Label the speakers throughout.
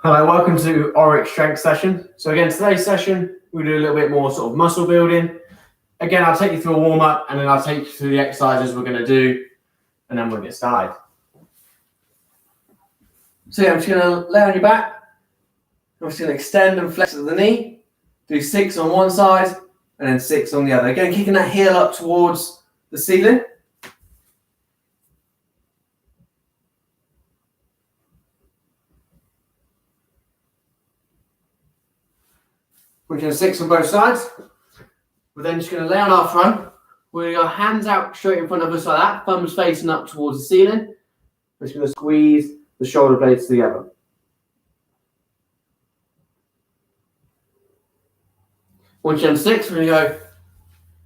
Speaker 1: Hello, welcome to Oryx strength session. So again, today's session, we'll do a little bit more sort of muscle building. Again, I'll take you through a warm up and then I'll take you through the exercises we're going to do and then we'll get started. So yeah, I'm just going to lay on your back. I'm just going to extend and flex at the knee. Do 6 on one side and then 6 on the other. Again, kicking that heel up towards the ceiling. We're going to 6 on both sides. We're then just going to lay on our front. We're going to go hands out straight in front of us like that, thumbs facing up towards the ceiling. We're just going to squeeze the shoulder blades together. Once you're on 6, we're going to go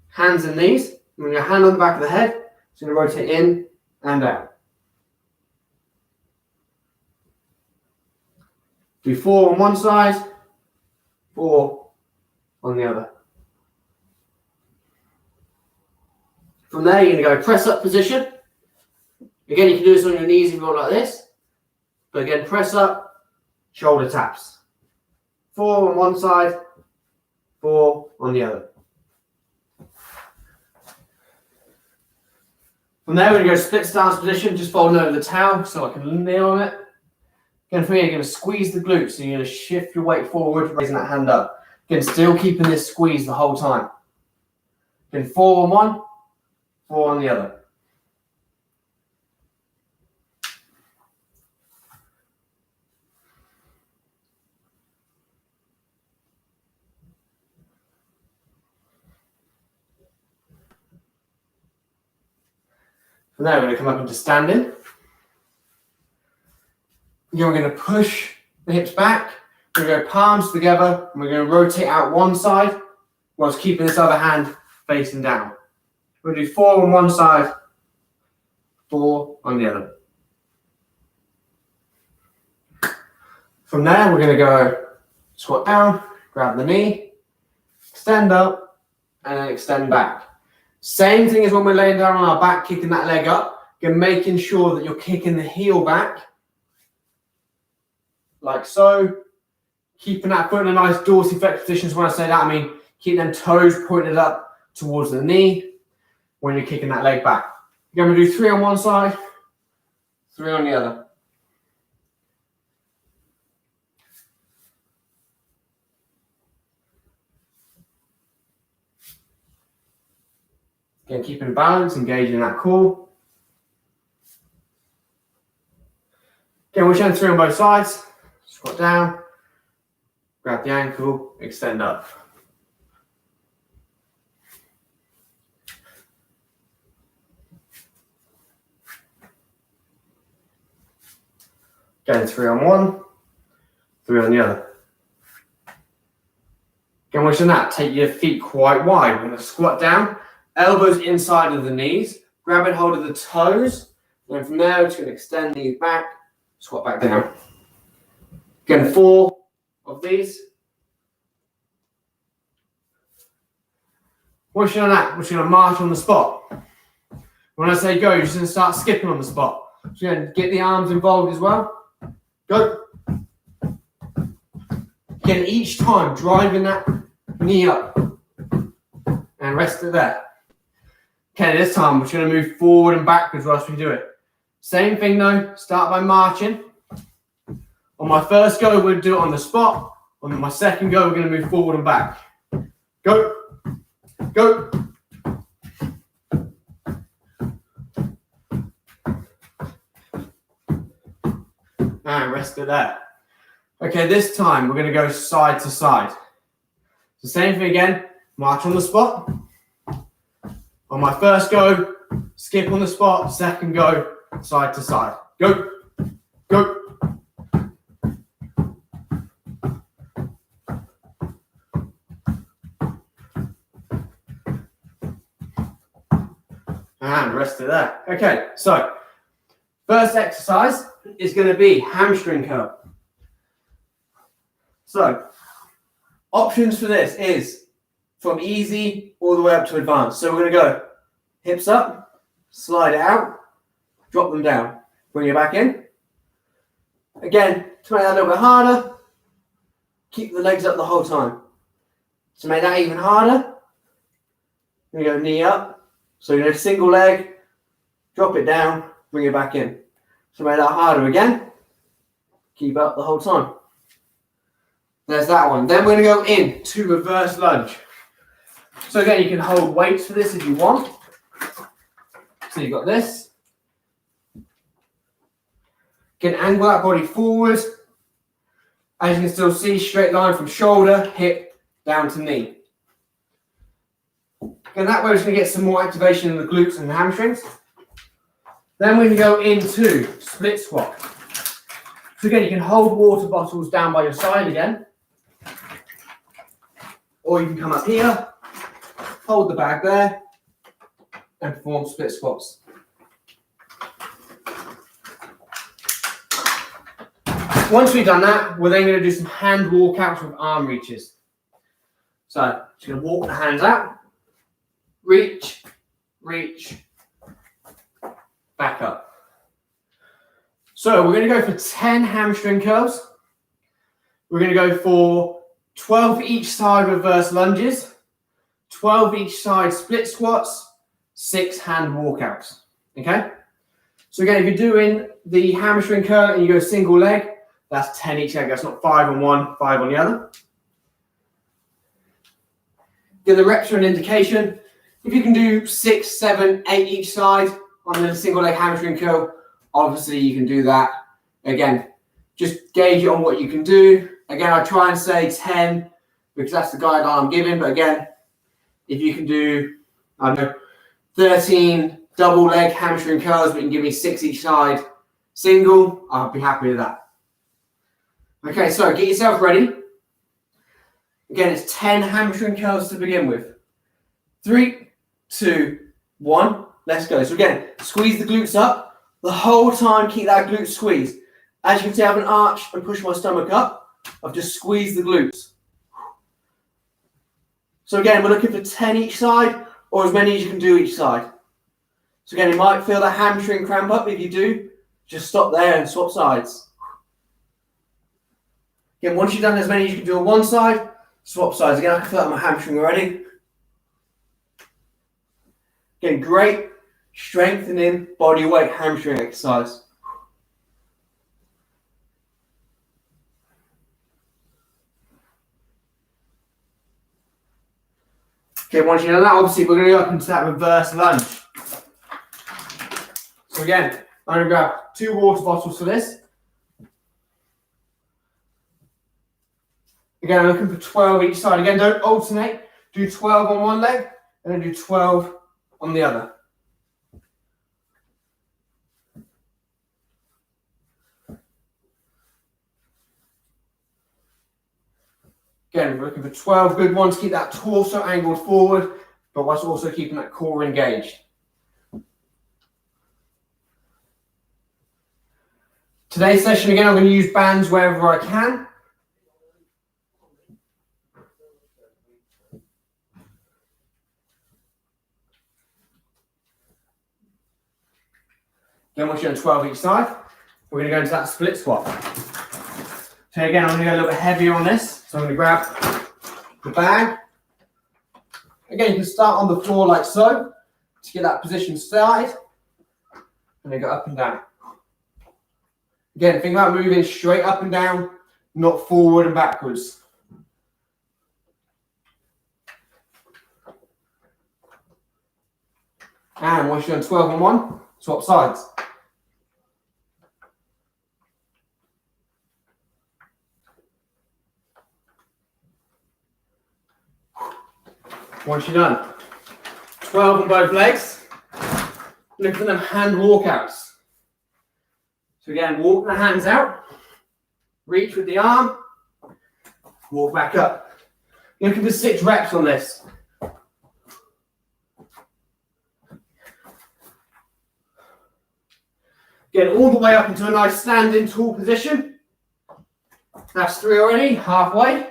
Speaker 1: hands and knees. We're going to go hand on the back of the head. It's going to rotate in and out. Do 4 on one side, 4 on the other. From there, you're going to go press up position. Again, you can do this on your knees if you want, like this. But again, press up, shoulder taps. 4 on one side, 4 on the other. From there, we're going to go split stance position, just folding over the towel so I can kneel on it. Again, from here, you're going to squeeze the glutes, so you're going to shift your weight forward, raising that hand up. Again, still keeping this squeeze the whole time. Again, 4 on one, 4 on the other. From there, we're going to come up into standing. Again, we're going to push the hips back. We're going to go palms together, and we're going to rotate out one side whilst keeping this other hand facing down. We're going to do 4 on one side, 4 on the other. From there, we're going to go squat down, grab the knee, extend up, and then extend back. Same thing as when we're laying down on our back, kicking that leg up. Again, making sure that you're kicking the heel back, like so. Keeping that foot in a nice dorsiflex position. So when I say that, I mean keep them toes pointed up towards the knee when you're kicking that leg back. You're going to do 3 on one side, 3 on the other. Again, keeping balance, engaging that core. Again, we're showing 3 on both sides. Squat down, grab the ankle, extend up. Again, 3 on one, 3 on the other. Again, watching that, take your feet quite wide. We're going to squat down, elbows inside of the knees, grabbing hold of the toes. And from there, we're just going to extend knees back, squat back down. Again, 4 of these. Watching on that, we're just going to march on the spot. When I say go, you're just going to start skipping on the spot. So you're going to get the arms involved as well. Go. Again, each time driving that knee up and rest it there. Okay, this time we're just going to move forward and backwards whilst we do it. Same thing though, start by marching. On my first go, we'll do it on the spot. On my second go, we're going to move forward and back. Go. Go. And rest it there. Okay, this time we're going to go side to side. So same thing again, march on the spot. On my first go, skip on the spot. Second go, side to side. Go. Go. And rest it there. Okay, so first exercise is going to be hamstring curl. So options for this is from easy all the way up to advanced. So we're going to go hips up, slide it out, drop them down. Bring it back in. Again, to make that a little bit harder, keep the legs up the whole time. To make that even harder, we go knee up. So you're going to single leg, drop it down, bring it back in. To make that harder again, keep up the whole time. There's that one. Then we're going to go in to reverse lunge. So again, you can hold weights for this if you want. So you've got this. You can angle that body forward. As you can still see, straight line from shoulder, hip, down to knee. And that way we're just going to get some more activation in the glutes and the hamstrings. Then we're going to go into split squat. So again, you can hold water bottles down by your side again. Or you can come up here, hold the bag there, and perform split squats. Once we've done that, we're then going to do some hand walkouts with arm reaches. So, just going to walk the hands out, reach, reach, back up. So, we're going to go for 10 hamstring curls. We're going to go for 12 each side reverse lunges, 12 each side split squats, 6 hand walkouts. Okay? So again, if you're doing the hamstring curl and you go single leg, that's 10 each leg. That's not 5 on one, 5 on the other. Give the reps are an indication. If you can do 6, 7, 8 each side on the single leg hamstring curl, obviously you can do that. Again, just gauge it on what you can do. Again, I try and say 10 because that's the guideline I'm giving. But again, if you can do, I don't know, 13 double leg hamstring curls, but you can give me 6 each side single, I'll be happy with that. Okay, so get yourself ready. Again, it's 10 hamstring curls to begin with. 3, 2, 1, let's go. So again, squeeze the glutes up. The whole time, keep that glute squeezed. As you can see, I have an arch and push my stomach up. I've just squeezed the glutes. So again, we're looking for 10 each side, or as many as you can do each side. So again, you might feel the hamstring cramp up. If you do, just stop there and swap sides. Again, once you've done as many as you can do on one side, swap sides. Again, I can feel that in my hamstring already. Again, great strengthening body weight hamstring exercise. Okay, once you've done that, obviously we're going to go up into that reverse lunge. So again, I'm going to grab 2 water bottles for this. Again, I'm looking for 12 each side. Again, don't alternate. Do 12 on one leg and then do 12 on the other. Again, we're looking for 12 good ones. Keep that torso angled forward, but whilst also keeping that core engaged. Today's session, again, I'm going to use bands wherever I can. Again, once you're on 12 each side, we're going to go into that split squat. So again, I'm going to go a little bit heavier on this. So I'm going to grab the bag. Again, you can start on the floor like so to get that position started. And then go up and down. Again, think about moving straight up and down, not forward and backwards. And once you're on 12 on one, swap sides. Once you're done, 12 on both legs, look for them hand walkouts. So again, walk the hands out, reach with the arm, walk back up. Looking for 6 reps on this. Get all the way up into a nice standing tall position. That's 3 already, halfway.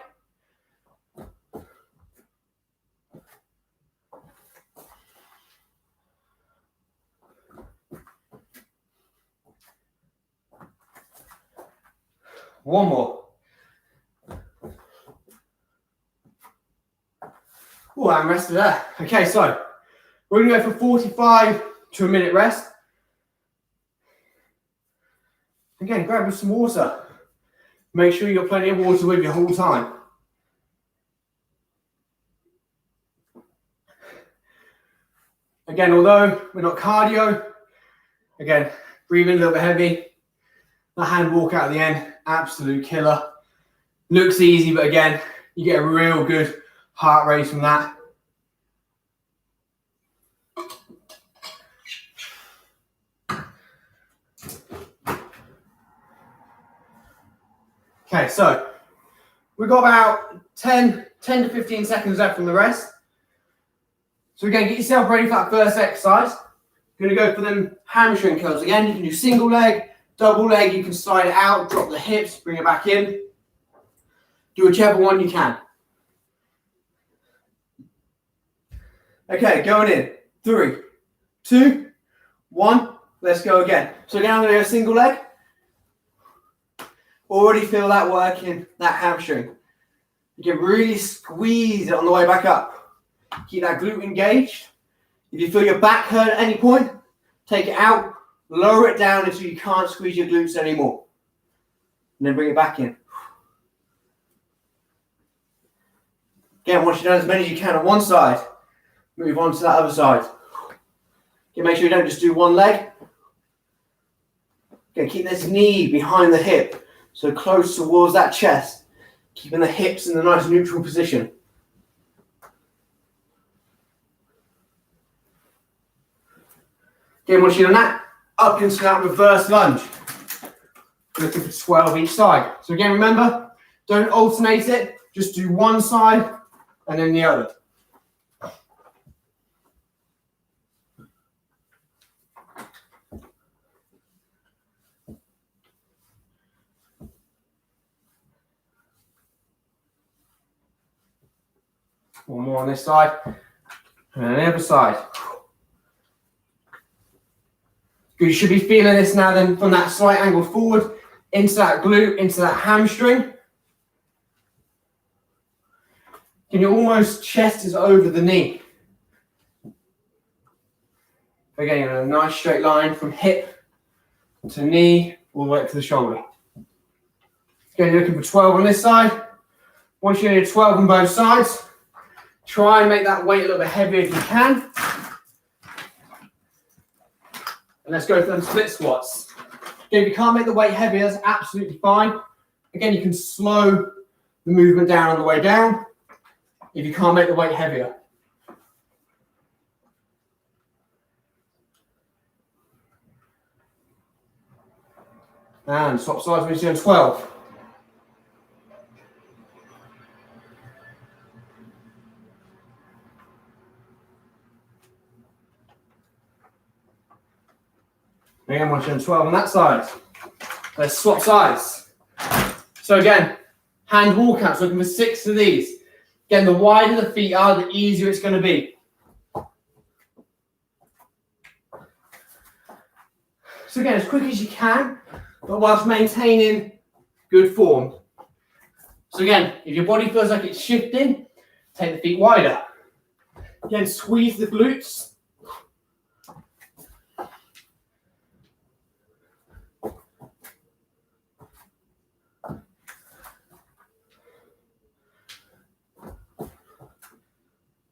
Speaker 1: One more. Oh, and rested there. Okay, so we're going to go for 45 to a minute rest. Again, grab some water. Make sure you've got plenty of water with you the whole time. Again, although we're not cardio, again, breathing a little bit heavy. The hand walk out at the end, absolute killer. Looks easy, but again, you get a real good heart rate from that. Okay, so we've got about 10 to 15 seconds left from the rest. So again, get yourself ready for that first exercise. You're going to go for them hamstring curls. Again, you can do single leg, double leg, you can slide it out, drop the hips, bring it back in. Do whichever one you can. Okay, going in. 3, 2, 1. Let's go again. So again, I'm going to go single leg. Already feel that working, that hamstring. You can really squeeze it on the way back up. Keep that glute engaged. If you feel your back hurt at any point, take it out, lower it down until you can't squeeze your glutes anymore. And then bring it back in. Again, once you've done as many as you can on one side, move on to that other side. Okay, make sure you don't just do one leg. Okay, keep this knee behind the hip, so close towards that chest, keeping the hips in a nice neutral position. Again, once you've done that, up into that reverse lunge. Looking for 12 each side. So again, remember, don't alternate it, just do one side and then the other. One more on this side and then the other side. You should be feeling this now then from that slight angle forward into that glute, into that hamstring. And your almost chest is over the knee. Again, a nice straight line from hip to knee, all the way up to the shoulder. Again, you're looking for 12 on this side. Once you're doing 12 on both sides, try and make that weight a little bit heavier if you can. And let's go for them split squats. Again, if you can't make the weight heavier, that's absolutely fine. Again, you can slow the movement down on the way down if you can't make the weight heavier. And swap sides when you're doing 12. Again, once you're doing 12 on that side. Let's swap sides. So again, hand walkouts, looking for 6 of these. Again, the wider the feet are, the easier it's going to be. So again, as quick as you can, but whilst maintaining good form. So again, if your body feels like it's shifting, take the feet wider. Again, squeeze the glutes.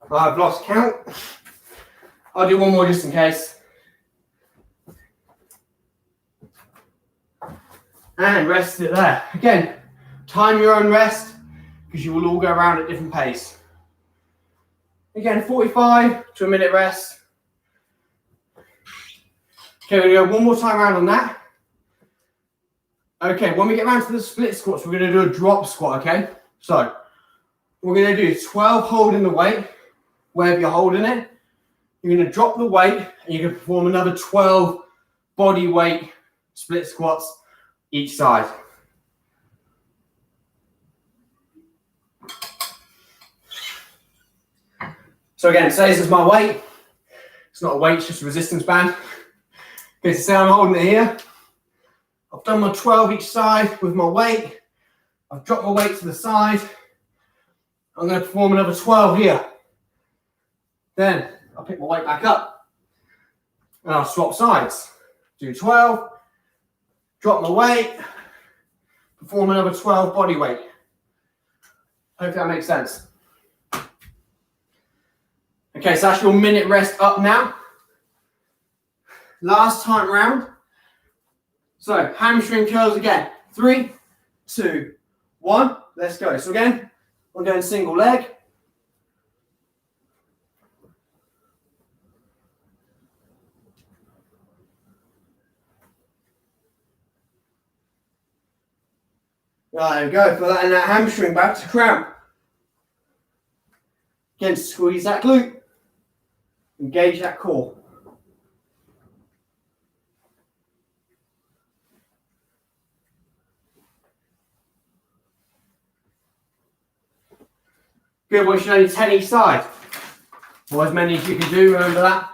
Speaker 1: I've lost count. I'll do one more just in case. And rest it there. Again, time your own rest because you will all go around at different pace. Again, 45 to a minute rest. Okay, we're going to go one more time around on that. Okay, when we get around to the split squats, we're going to do a drop squat, okay? So, we're going to do 12 holding the weight, wherever you're holding it. You're going to drop the weight, and you're going to perform another 12 body weight split squats each side. So again, say this is my weight. It's not a weight, it's just a resistance band. Okay, so say I'm holding it here. I've done my 12 each side with my weight. I've dropped my weight to the side. I'm going to perform another 12 here. Then I'll pick my weight back up and I'll swap sides. Do 12, drop my weight, perform another 12 body weight. Hopefully that makes sense. Okay, so that's your minute rest up now. Last time round. So hamstring curls again. 3, 2, 1. Let's go. So again, we're going single leg. There we go. Put that in that hamstring back to cramp. Again, squeeze that glute. Engage that core. Good, we should only 10 each side. Or as many as you can do, remember that.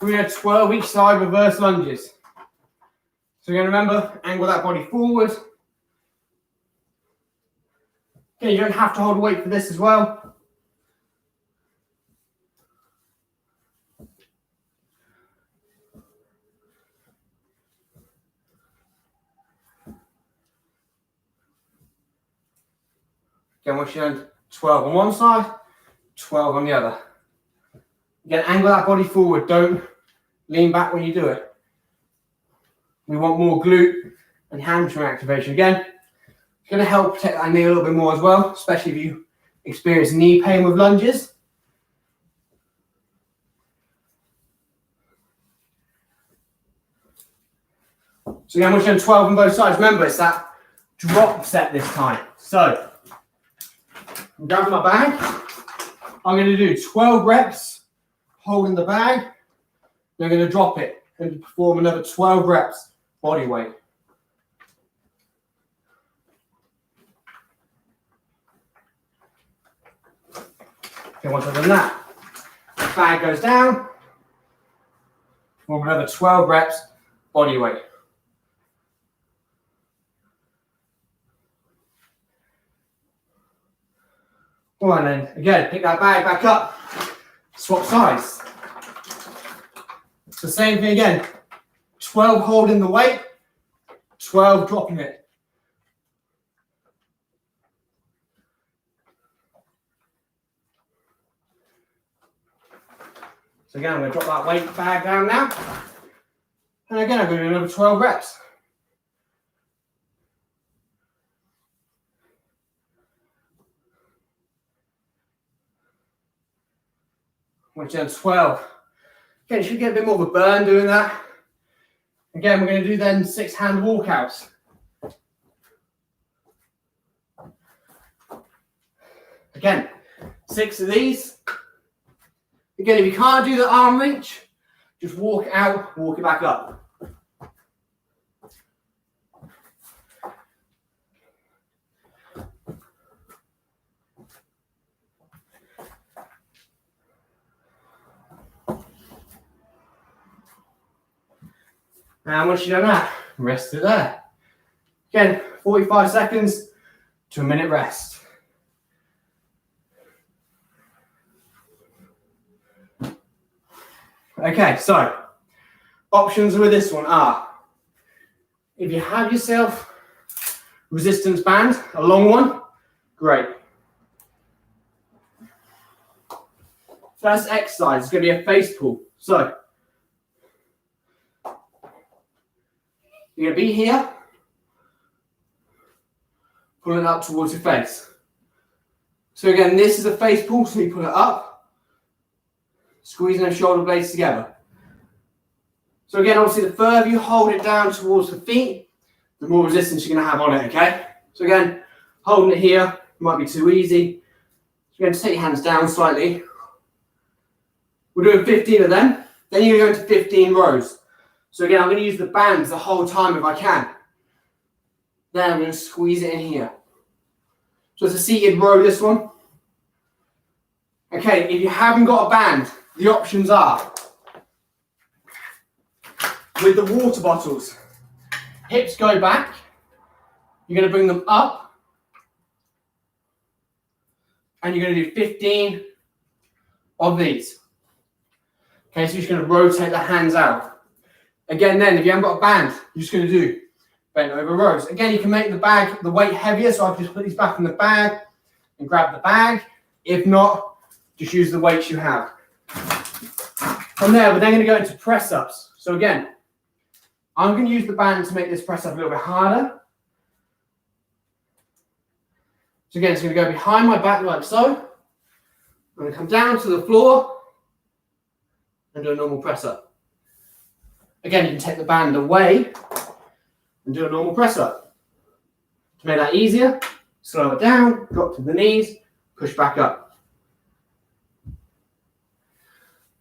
Speaker 1: We're going to 12 each side reverse lunges. So you're going to remember, angle that body forward. Okay, you don't have to hold weight for this as well. Again, once you're done, 12 on one side, 12 on the other. Again, angle that body forward. Don't lean back when you do it. We want more glute and hamstring activation. Again, it's going to help protect that knee a little bit more as well, especially if you experience knee pain with lunges. So again, we're doing 12 on both sides. Remember, it's that drop set this time. So, I'm grabbing my bag. I'm going to do 12 reps, holding the bag. Then I'm going to drop it and perform another 12 reps, body weight. Okay, once I've done that, the bag goes down. Perform another 12 reps, body weight. All right, then again, pick that bag back up, swap sides. It's the same thing again. 12 holding the weight, 12 dropping it. So again, I'm going to drop that weight bag down now. And again, I'm going to do another 12 reps. Once you're done 12. Again, you should get a bit more of a burn doing that. Again, we're going to do then 6 hand walkouts. Again, 6 of these. Again, if you can't do the arm reach, just walk out, walk it back up. And once you've done that, rest it there. Again, 45 seconds to a minute rest. Okay, so options with this one are, if you have yourself resistance band, a long one, great. First exercise is going to be a face pull. So you're going to be here, pulling it up towards your face. So again, this is a face pull, so you pull it up, squeezing the shoulder blades together. So again, obviously, the further you hold it down towards the feet, the more resistance you're going to have on it, okay? So again, holding it here might be too easy. So you're going to take your hands down slightly. We're doing 15 of them. Then you're going to go into 15 rows. So again, I'm going to use the bands the whole time if I can. Then I'm going to squeeze it in here. So it's a seated row, this one. Okay, if you haven't got a band, the options are, with the water bottles, hips go back, you're going to bring them up and you're going to do 15 of these. Okay, so you're just going to rotate the hands out. Again, then, if you haven't got a band, you're just going to do bent over rows. Again, you can make the weight heavier, so I can just put these back in the bag and grab the bag. If not, just use the weights you have. From there, we're then going to go into press-ups. So again, I'm going to use the band to make this press-up a little bit harder. So again, it's going to go behind my back like so. I'm going to come down to the floor and do a normal press-up. Again, you can take the band away and do a normal press-up. To make that easier, slow it down, drop to the knees, push back up.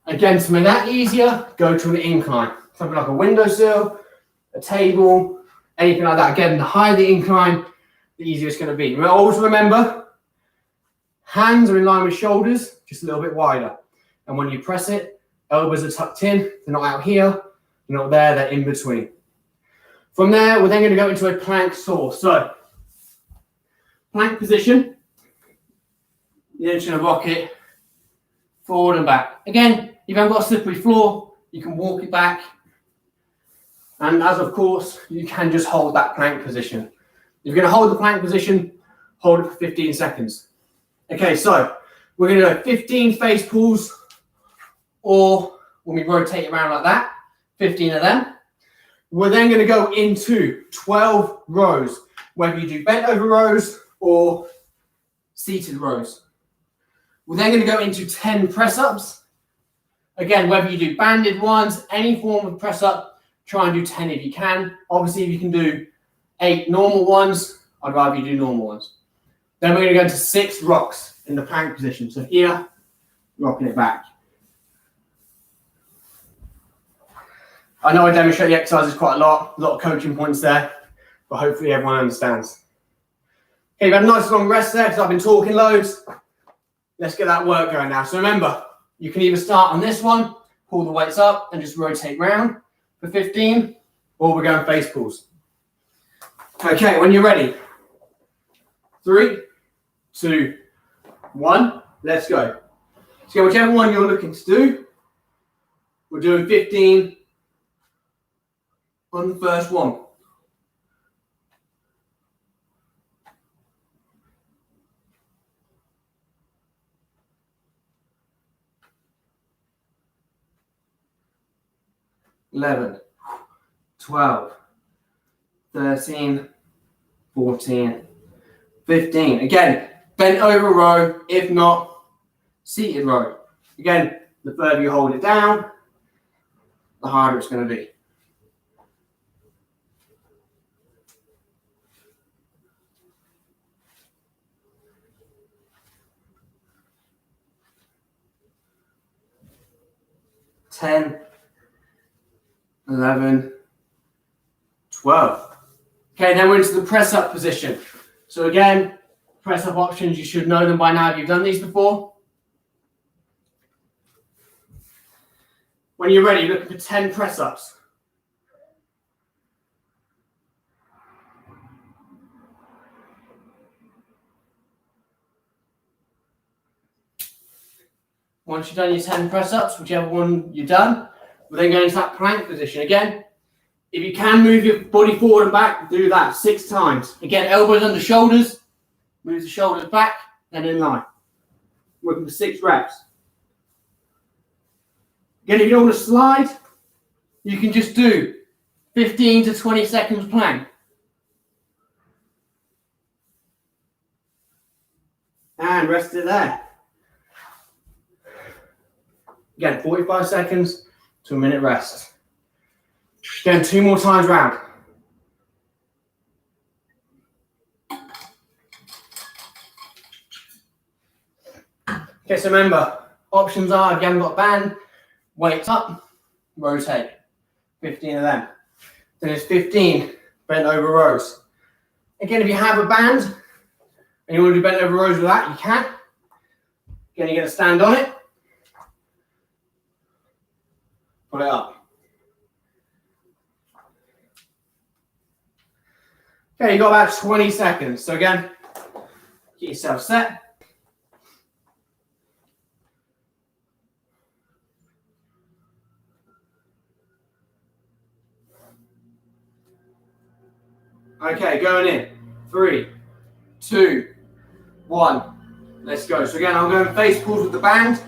Speaker 1: Again, to make that easier, go to an incline. Something like a windowsill, a table, anything like that. Again, the higher the incline, the easier it's going to be. Always remember, hands are in line with shoulders, just a little bit wider. And when you press it, elbows are tucked in. They're not out here, they're not there, they're in between. From there, we're then going to go into a plank saw. So, plank position. You're just going to rock it forward and back. Again, if you haven't got a slippery floor, you can walk it back. And as of course, you can just hold that plank position. If you're going to hold the plank position, hold it for 15 seconds. Okay, so we're going to do 15 face pulls, or when we rotate it around like that, 15 of them. We're then going to go into 12 rows, whether you do bent over rows or seated rows. We're then going to go into 10 press-ups. Again, whether you do banded ones, any form of press-up, try and do 10 if you can. Obviously, if you can do 8 normal ones, I'd rather you do normal ones. Then we're going to go into 6 rocks in the plank position. So here, rocking it back. I know I demonstrate the exercises quite a lot of coaching points there, but hopefully everyone understands. Okay, you've had a nice long rest there because I've been talking loads. Let's get that work going now. So remember, you can either start on this one, pull the weights up and just rotate round for 15, or we're going face pulls. Okay, when you're ready, 3, 2, 1, let's go. So whichever one you're looking to do, we're doing 15 on the first one. $11, 12, 13, 14, 15. Again, bent over row, if not seated row. Again, the further you hold it down, the harder it's going to be. $10, 11, 12. Okay, then we're into the press-up position. So again, press-up options, you should know them by now if you've done these before. When you're ready, you're looking for 10 press-ups. Once you've done your 10 press-ups, whichever one you've done, we're then going into that plank position. Again, if you can move your body forward and back, do that 6 times. Again, elbows under shoulders, move the shoulders back and in line. Working for 6 reps. Again, if you don't want to slide, you can just do 15 to 20 seconds plank. And rest it there. Again, 45 seconds to a minute rest. Again, 2 more times round. Okay, so remember, options are, if you haven't got a band, weights up, rotate. 15 of them. Then it's 15 bent over rows. Again, if you have a band and you want to do bent over rows with that, you can. Again, you're going to stand on it. Pull it up. Okay, you've got about 20 seconds. So again, get yourself set. Okay, going in. 3, 2, 1. Let's go. So again, I'm going face pulls with the band.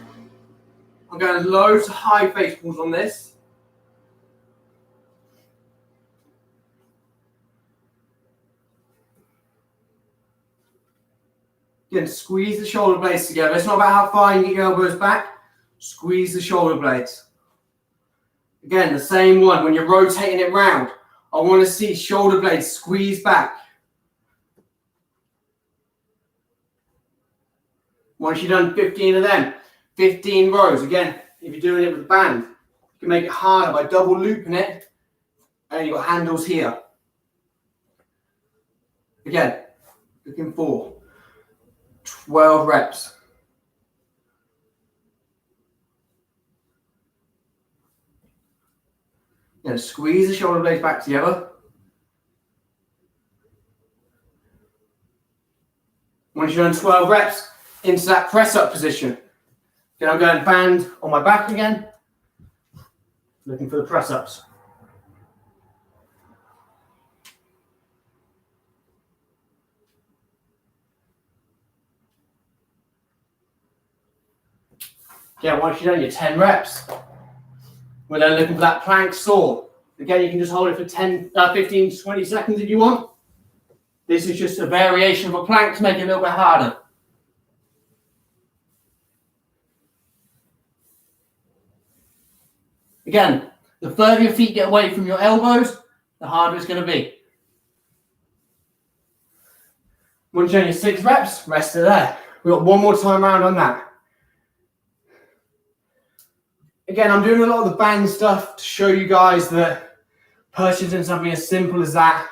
Speaker 1: I'm going low to high face pulls on this. Again, squeeze the shoulder blades together. It's not about how far you get your elbows back. Squeeze the shoulder blades. Again, the same one. When you're rotating it round, I want to see shoulder blades squeeze back. Once you've done 15 of them, 15 rows. Again, if you're doing it with a band, you can make it harder by double looping it, and you've got handles here. Again, looking for 12 reps. Again, squeeze the shoulder blades back together. Once you've done 12 reps, into that press up position. Then I'm going band on my back again, looking for the press ups. Again, once you've done your 10 reps, we're then looking for that plank saw. Again, you can just hold it for 15 to 20 seconds if you want. This is just a variation of a plank to make it a little bit harder. Again, the further your feet get away from your elbows, the harder it's going to be. Once you've done your 6 reps, rest it there. We've got one more time round on that. Again, I'm doing a lot of the band stuff to show you guys that purchasing something as simple as that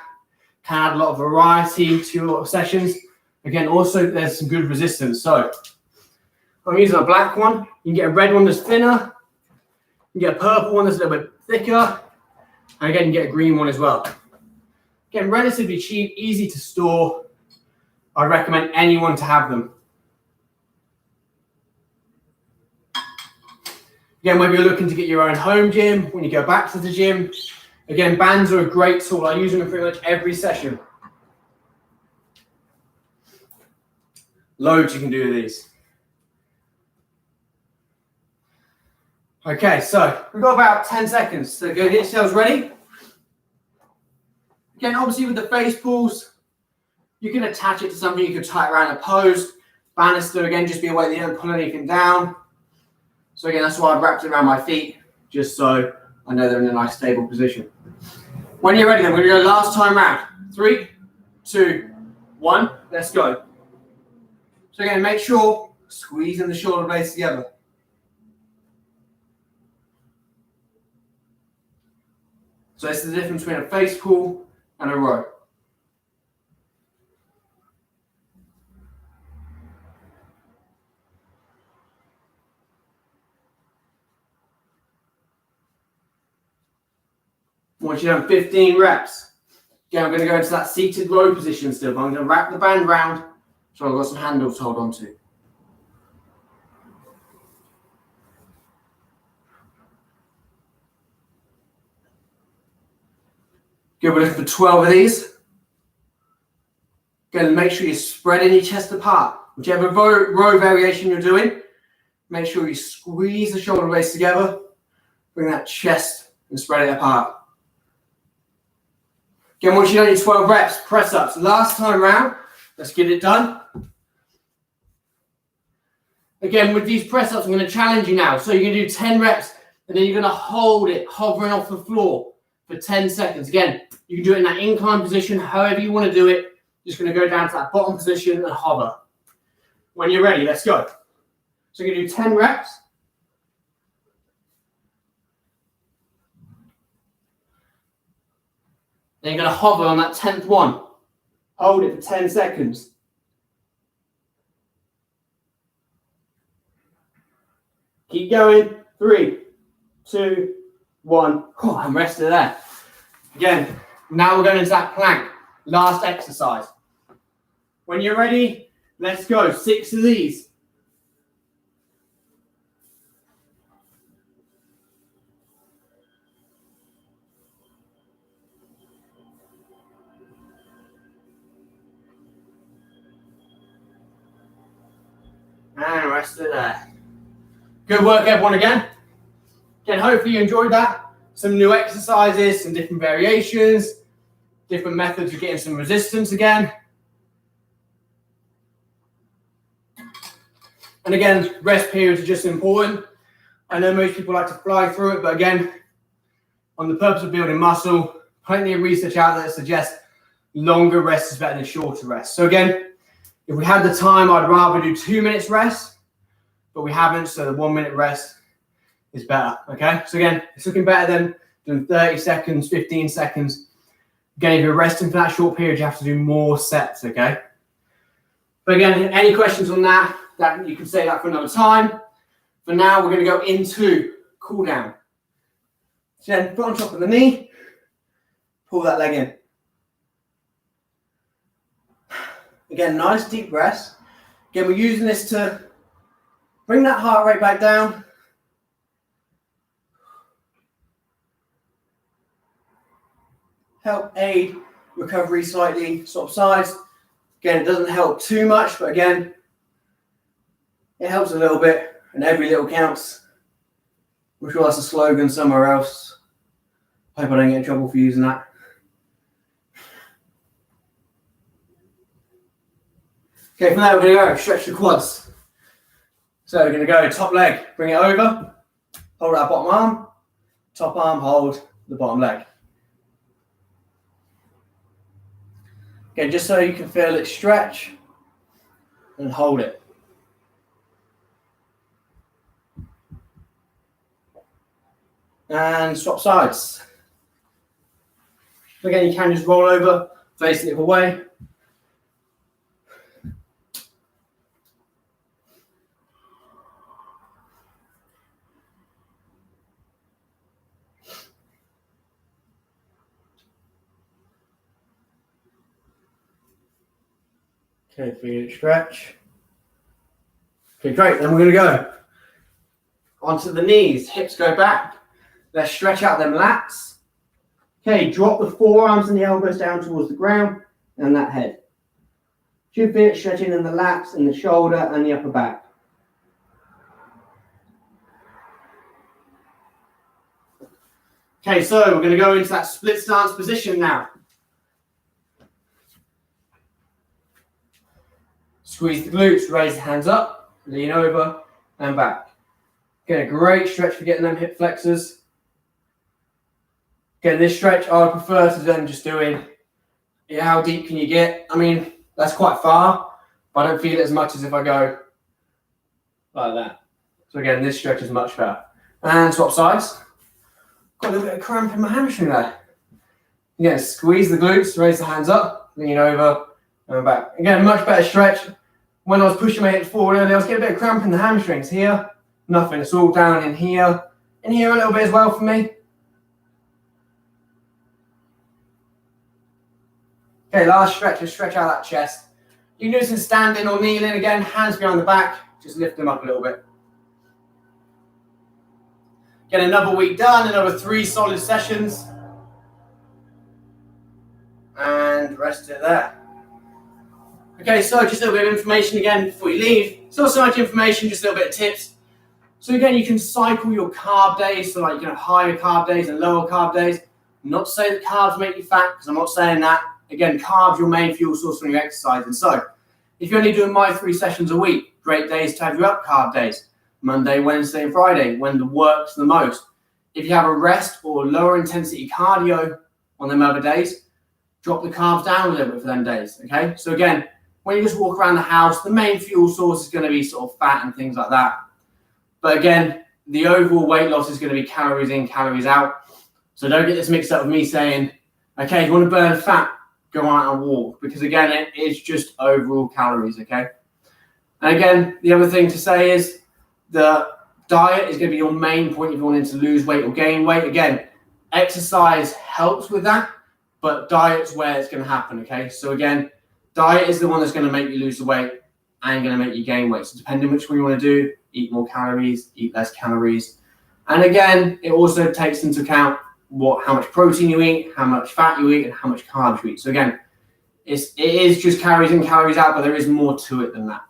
Speaker 1: can add a lot of variety to your sessions. Again, also there's some good resistance. So I'm using a black one. You can get a red one that's thinner. You can get a purple one that's a little bit thicker. And again, you get a green one as well. Again, relatively cheap, easy to store. I recommend anyone to have them. Again, whether you're looking to get your own home gym, when you go back to the gym, again, bands are a great tool. I use them in pretty much every session. Loads you can do with these. Okay, so we've got about 10 seconds. So go get yourselves ready. Again, obviously with the face pulls, you can attach it to something you can tie around a post. Banister, again, just be aware that you don't pull anything down. So again, that's why I've wrapped it around my feet, just so I know they're in a nice stable position. When you're ready, then we're going to go last time round. 3, 2, 1, let's go. So again, make sure squeezing the shoulder blades together. So this is the difference between a face pull and a row. Once you've done 15 reps, again, I'm going to go into that seated row position still. But I'm going to wrap the band round so I've got some handles to hold on to. Good, we're looking for 12 of these. Again, make sure you're spreading your chest apart. Whichever row variation you're doing, make sure you squeeze the shoulder blades together, bring that chest and spread it apart. Again, once you've done your 12 reps, press ups. Last time round, let's get it done. Again, with these press ups, I'm going to challenge you now. So you're going to do 10 reps, and then you're going to hold it hovering off the floor for 10 seconds. Again, you can do it in that incline position, however you want to do it. Just going to go down to that bottom position and hover. When you're ready, let's go. So you're going to do 10 reps. Then you're going to hover on that 10th one. Hold it for 10 seconds. Keep going. 3, 2, 1. Oh, I'm rested there. Again, now we're going into that plank. Last exercise. When you're ready, let's go. 6 of these. rest it there. Good work, everyone, again. Again, hopefully you enjoyed that. Some new exercises, some different variations, different methods of getting some resistance again. And again, rest periods are just important. I know most people like to fly through it, but again, on the purpose of building muscle, plenty of research out there that suggests longer rest is better than shorter rest. So again, if we had the time, I'd rather do 2 minutes rest, but we haven't, so the 1 minute rest is better, okay? So again, it's looking better than doing 30 seconds, 15 seconds. Again, if you're resting for that short period, you have to do more sets, okay? But again, any questions on that, you can say that for another time. For now, we're going to go into cool down. So then put on top of the knee, pull that leg in. Again, nice deep breaths. Again, we're using this to bring that heart rate back down. Help aid recovery slightly, swap sides. Again, it doesn't help too much, but again, it helps a little bit, and every little counts. I'm sure that's a slogan somewhere else. Hope I don't get in trouble for using that. Okay, from there we're going to go stretch the quads. So we're going to go top leg, bring it over, hold that bottom arm, top arm, hold the bottom leg. Again, just so you can feel it stretch and hold it. And swap sides. Again, you can just roll over, facing it away. Okay, feel it stretch. Okay, great. Then we're going to go onto the knees. Hips go back. Let's stretch out them lats. Okay, drop the forearms and the elbows down towards the ground and that head. Should feel it stretching in the lats and the shoulder and the upper back. Okay, so we're going to go into that split stance position now. Squeeze the glutes, raise the hands up, lean over and back. Get a great stretch for getting them hip flexors. Again, this stretch I would prefer to then just doing, how deep can you get? I mean, that's quite far, but I don't feel it as much as if I go like that. So again, this stretch is much better. And swap sides. Got a little bit of cramp in my hamstring there. Again, squeeze the glutes, raise the hands up, lean over and back. Again, much better stretch. When I was pushing my hips forward earlier, I was getting a bit of cramp in the hamstrings. Here, nothing. It's all down in here. In here a little bit as well for me. Okay, last stretch, just stretch out that chest. You can do this in standing or kneeling again, hands behind the back, just lift them up a little bit. Get another week done, another 3 solid sessions. And rest it there. Okay, so just a little bit of information again before you leave. It's not so much information, just a little bit of tips. So again, you can cycle your carb days, so like, higher carb days and lower carb days. Not to say that carbs make you fat, because I'm not saying that. Again, carbs, your main fuel source when you're exercising. So if you're only doing my 3 sessions a week, great days to have your up carb days. Monday, Wednesday, and Friday, when the work's the most. If you have a rest or lower intensity cardio on them other days, drop the carbs down a little bit for them days, okay? So again, when you just walk around the house, the main fuel source is going to be sort of fat and things like that. But again, the overall weight loss is going to be calories in, calories out. So don't get this mixed up with me saying, okay, if you want to burn fat, go out and walk. Because again, it is just overall calories, okay? And again, the other thing to say is the diet is going to be your main point if you're wanting to lose weight or gain weight. Again, exercise helps with that, but diet's where it's going to happen, okay? So again, diet is the one that's going to make you lose the weight and going to make you gain weight. So depending which one you want to do, eat more calories, eat less calories. And again, it also takes into account how much protein you eat, how much fat you eat, and how much carbs you eat. So again, it is just calories in, calories out, but there is more to it than that.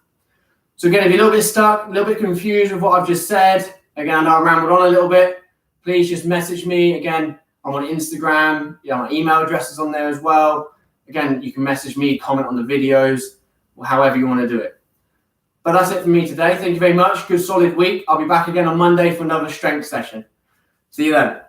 Speaker 1: So again, if you're a little bit stuck, a little bit confused with what I've just said, again, I know I rambled on a little bit, please just message me. Again, I'm on Instagram. Yeah, my email address is on there as well. Again, you can message me, comment on the videos, or however you want to do it. But that's it for me today. Thank you very much. Good solid week. I'll be back again on Monday for another strength session. See you then.